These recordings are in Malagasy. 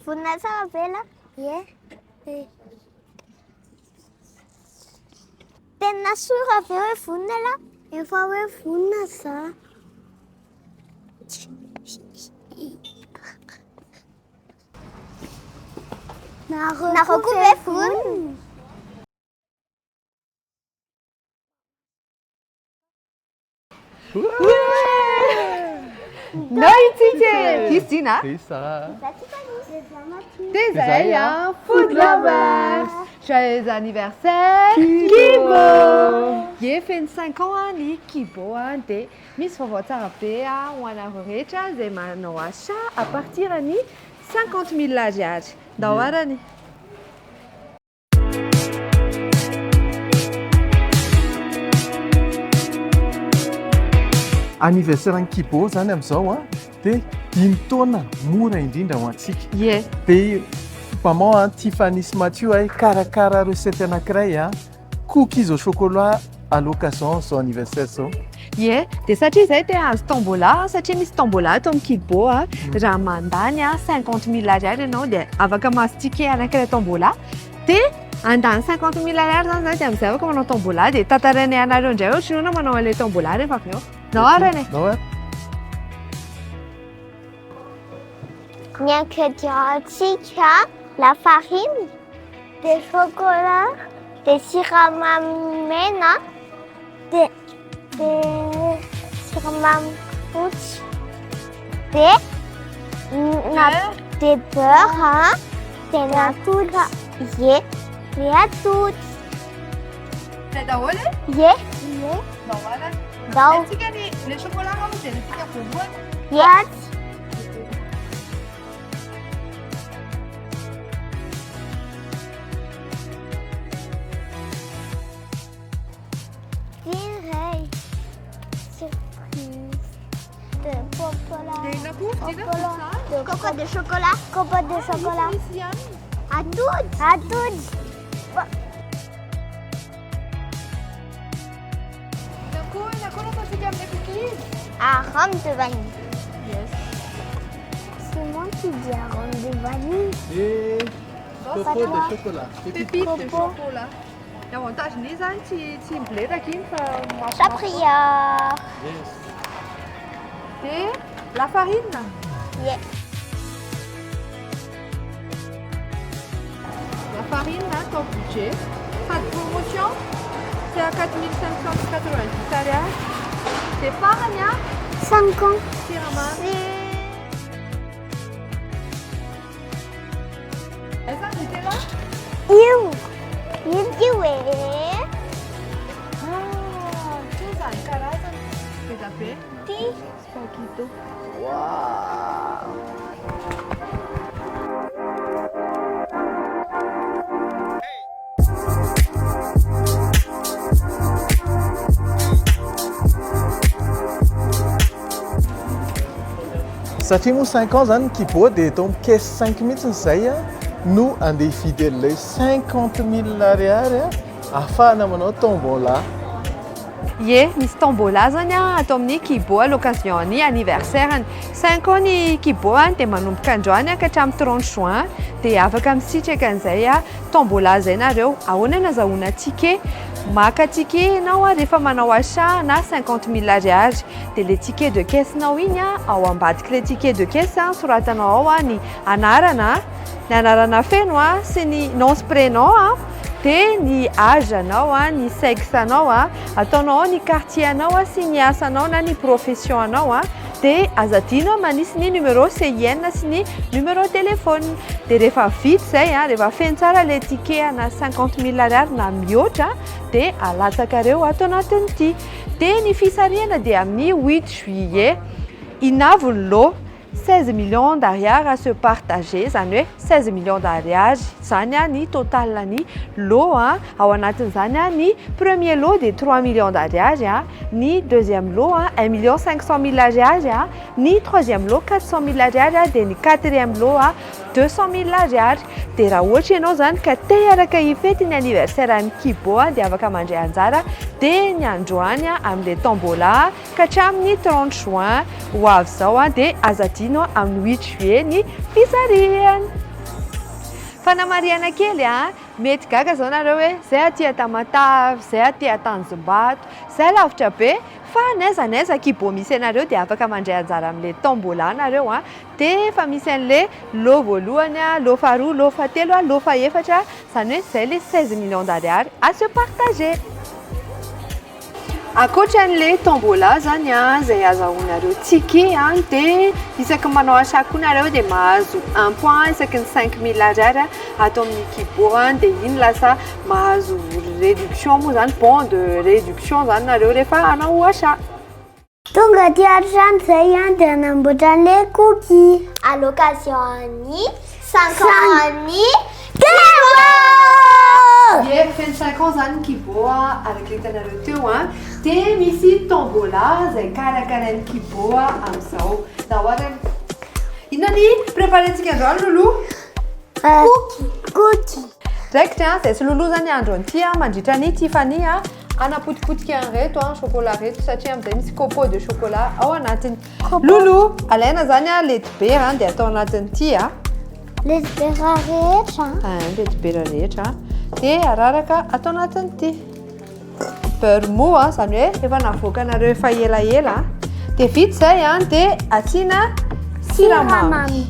Vonina tsara vela? Ie. Tena sora avy eo hoe vonina la? Efa hoe vonina za. Naroko hoe vonina. Noi Tite! Christina! Lisa! Désolé, food lovers! Joyeux anniversaire, Kibo! J'ai fait 5 ans à Kibo, de Miss Fovota Apea, ou à la Recha, de Manoacha, à partir de 50 000 lagiades. Dawarani. Anniversaire any Kibo zany amin'izao dia 5 taona mora indrindra ho antsika. Ie. Dia maman Tiffany sy Mathieu karakara recette anankiray cookies au chocolat à l'occasion zao anniversaire zao. Ie, dia satria izay dia azo tombola, satria misy tombola ato amin'ny Kibo raha mandany 50 000 ariary ianao dia afaka mastiquer anankiray tombola dia andany 50 000 ariary zany dia amin'izay afaka manao tombola dia tantarainay anareo indray ohatrinoana manao an'ilay tombola rehefa avy eo. Naorany. Ny ingrédientsika la farine, de chocolat, de siramamy mena, de siramamy fotsy, de beurre, de atody. Ie, de atody. C'est daholo? Ie. Dao. Le chocolat rose dia nitsika voalohany. Ie. Direi. Surprise. De chocolat. De coco de chocolat. Coco de chocolat. Atody. Atody. Comment on fait comme les cookies? Arôme de vanille. Yes. C'est moi qui dis arôme de vanille. Et coco de chocolat. Pépite de chocolat. Ny avantagen'izy zany tsy miboledaka iny fa Chapriard. Yes. Dia la farine. Yeah. La farine, ton budget. Pas de promotion, c'est à 4 590 ariary. C'est farine, 5 ans. siramamy. Essa c'était là? Io é. Tu zany karazany. Petapé. Spakito. Satria moa 5 ans zany Kibo dia eto amin'ny caisse 5 mihitsy izay no andeha hividy an'ilay 50 000 ariary ahafahana manao tombola. Ie, misy tombola zany atao amin'ny Kibo à l'occasion ny anniversaire 5 ans ny Kibo dia manomboka androany ka hatramin'ny 30 juin dia afaka misitraka an'izay tombola zay nareo ahoana nazahoana ticket. Maka ticket ianao rehefa manao achat na 50 000 ariary dia le ticket de caisse nao iny ao ambadika le ticket de caisse soratanao ao ny anarana feno sy ny nom sy prénom dia ny âge anao ny sexe anao ataonao ny quartier anao sy ny asa anao na ny profession anao dia azadinao manisy ny numéro CIN sy ny numéro téléphone dia rehefa vita zay rehefa feno tsara le ticket na 50 000 ariary na mihoatra dia alatsakareo ato anatin'ity dia ny fisariana dia amin'ny 8 juillet inavony lot 16 millions d'ariary à se partager, zany hoe 16 millions d'ariary zany ny total ny lot ao anatin'izany ny premier lot de 3 millions d'ariary ny deuxième lot 1 500 000 ariary ny troisième lot 400 000 ariary dia ny quatrième lot 200 000 ariary dia raha ohatra ianao zany ka te hiaraka hifety ny anniversaire ny Kibo dia afaka mandray anjara dia ny androany amin'ilay tombola ka hatramin'ny 30 juin ho avy zao dia azadinao amin'ny 8 juillet ny fisariany. Fanamariana kely mety gaga zao nareo hoe zay aty Tamatavy, zay aty Tanjombato, zay lavitra be fa n'aiza kibo misy anareo dia afaka mandray anjara amin'ilay tombola nareo dia efa misy an'ilay lot voalohany, lot faharoa, lot fahatelo, lot fahaefatra, zany hoe zay ilay 16 millions d'ariary à se partager. Ankoatran'ilay tombola zany zay azahoanareo ticket dia isaky manao achat koa nareo dia mahazo 1 point isaky ny 5000 ariary atao amin'ny kibo dia iny lasa mahazo réduction moa zany bon de réduction zany nareo rehefa hanao achat. Tonga aty an-trano zay dia hanamboatra an'ilay cookie. À l'occasion ny 5 ans ny kibo! Ie, feno 5 ans zany kibo araka hitanareo teo dia misy tombola zay karakarain'ny kibo amin'izao. Nahoarany inona ny préparentsika androany Loulou? Cookie. Direct zay sy Loulou zany andro an'ity mandritra ny Tiffany anapotipotika an'ireto chocolat reto satria amin'izay misy copeaux de chocolat ao anatiny. Loulou, alaina zany le dibera dia atao anatin'ity le dibera rehetra. Le dibera rehetra dia araraka atao anatin'ity. Beurre mou zany hoe efa navoaka nareo efa elaela dia vita zay dia asiana siramamy.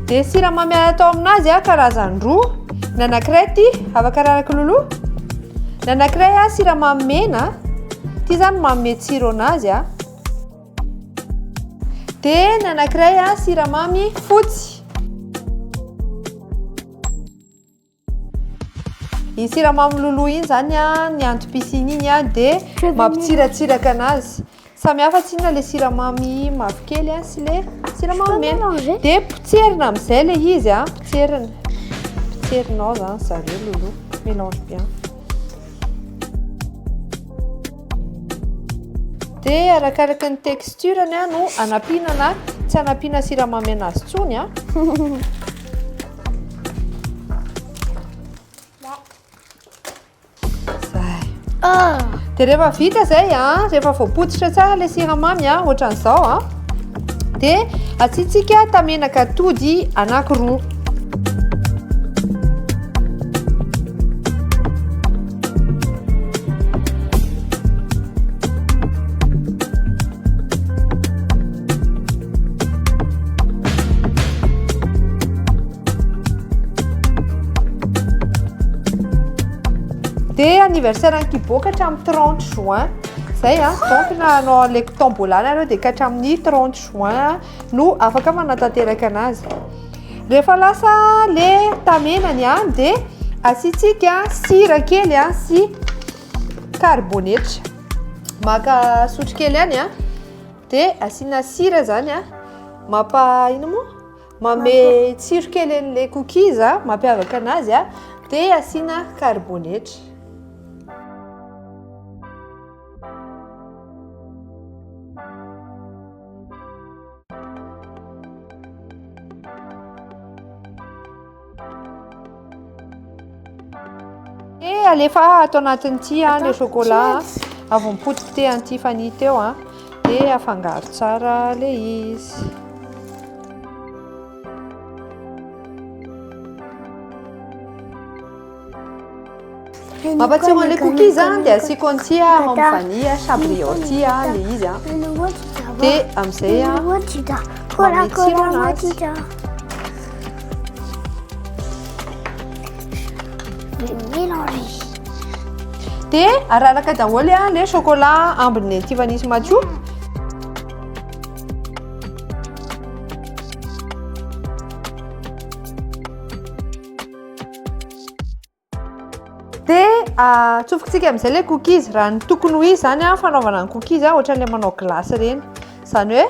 Dia siramamy atao aminazy karazany roa. Ny anankiray ity afaka araraka Loulou. Ny anankiray siramamy mena, ity zany manome tsiro anazy dia ny anankiray siramamy fotsy. I siramamy Loulou iny zany ny antom-pisiny iny dia mampitsiratsiraka anazy. Samy hafa tsinona le siramamy mavokely sy le siramamy mena. Dia potserina amin'izay le izy potserina. Potserinao zany zareo Loulou. Mélange bien. Dia arakaraka ny texturany no anampiana na tsy anampiana siramamy anazy tsony dia rehefa vita zay rehefa voapotsitra tsara le siramamy ohatran'izao dia asiantsika tamenaka atody anankiroa. Dia anniversaire kibo ka hatramin'ny 30 juin zay donc na hanao an'ilay tombola nareo dia ka hatramin'ny 30 juin no afaka manatanteraka anazy. Rehefa lasa le tamenany dia asiantsika sira kely sy carbonetra. Maka sotro kely ihany dia asiana sira zany manome tsiro kely an'ilay cookies mampiavaka anazy dia asiana carbonetra. Alefa atao anatin'ity le chocolat avy mipotika te an'ny Tiffany teo dia afangaro tsara le izy. Mampatsiaro an'ilay cookies dia asiako an'ity rhum vanille chabrioty le izy dia amin'izay manome tsiro anazy. Dia araraka daholo le chocolat ambin'ny Tiffany sy Mathieu. Dia atsofokatsika amin'izay le cookies raha ny tokony ho izy zany fanaovana ny cookies ohatran'ilay manao glasy reny. Zany hoe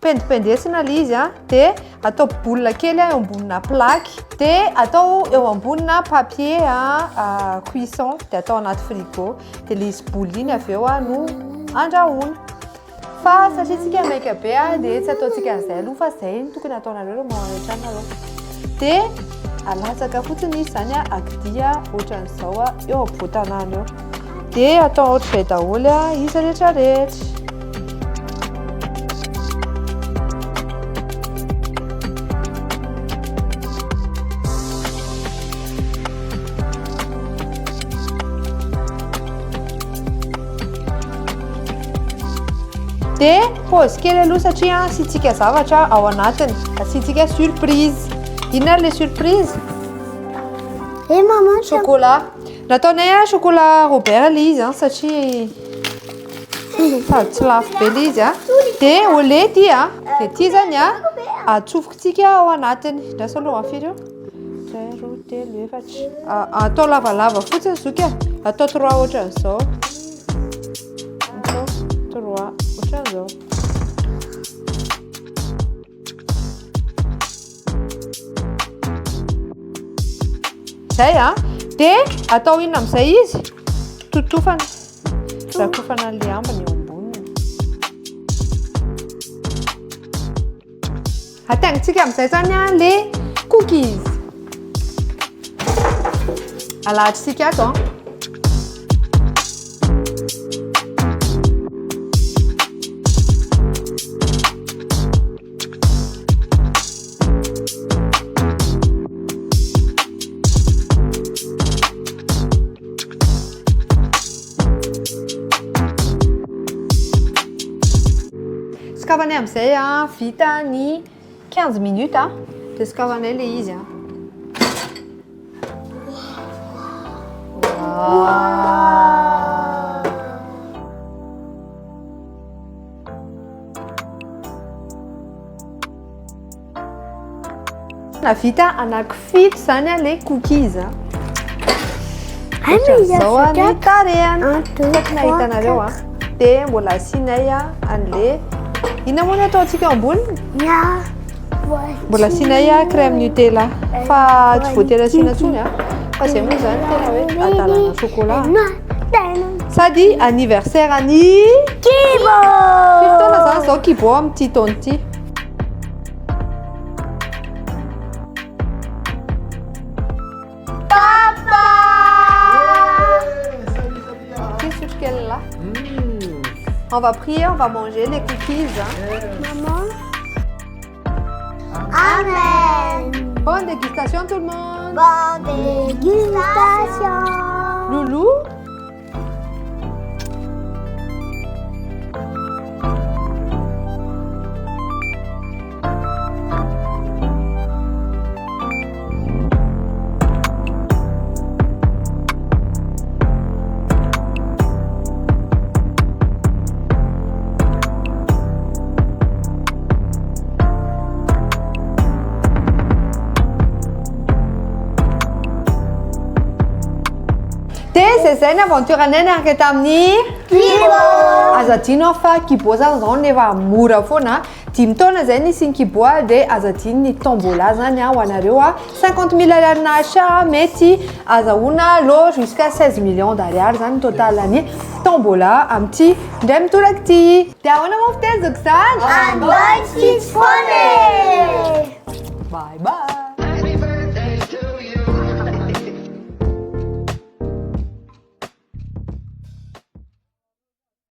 pendipendesina le izy dia atao boule kely eo ambonina plaque dia atao eo ambonina papier cuisson dia atao anaty frigo dia le izy boule iny avy eo no andrahoina. Fa satria tsika maika be dia tsy ataontsika an'izay aloha fa izay no tokony ataonareo manao trano dia alatsaka fotsiny izy zany akidia ohatran'izao eo am-botanany eo dia atao ohatr'izay daholo izy rehetrarehetra. dia pause kely aloha satria asiantsika zavatra ao anatiny asiantsika surprise inona le surprise Et maman, chocolat nataonay chocolat Robert le izy satria sady tsy lafo be le izy dia au lait ty dia ty zany atsofokitsika ao anatiny ndrasa aloha afiry eo 1 2 3 atao lavalava fotsiny zoky atao 3 ohatran'izao atao 3 ohatran'izao zay dia atao inona amin'izay izy totofana rakofana le ambany eo amboniny ataintsika amin'izay zany le cookies alahatritsika ato Skavanay amin'izay vita ny 15 minutes dia skavanay le izy vita anankifito zany le cookies zao ny tarehany nahitanareo dia mbola asianay an'le inona moa ny ataontsika amboniny mbola asianay crème Nutella fa tsy voatery asiana intsony fa zay moa zany tena hoe adalana chocolat sady anniversaire any Kibo! firy taona zany zao Kibo amin'ity taona ity là. On va prier, on va manger les cookies. Maman. Amen. Bonne dégustation tout le monde. Bonne dégustation. Loulou. Dia zay ny aventure anay niaraka tamin'ny Kibo. azadino fa Kibo zany zao nefa mora foana 10 taona zay nisy ny Kibo dia azadino ny tombola zany ho anareo 50 000 ariary nahatrà mety azahoana lo jusqu'à 16 millions d'ariary zany total ny tombola amin'ity indray mitoraka ity dia ahoana moa fiteziko zany Unboxing Phone. bye bye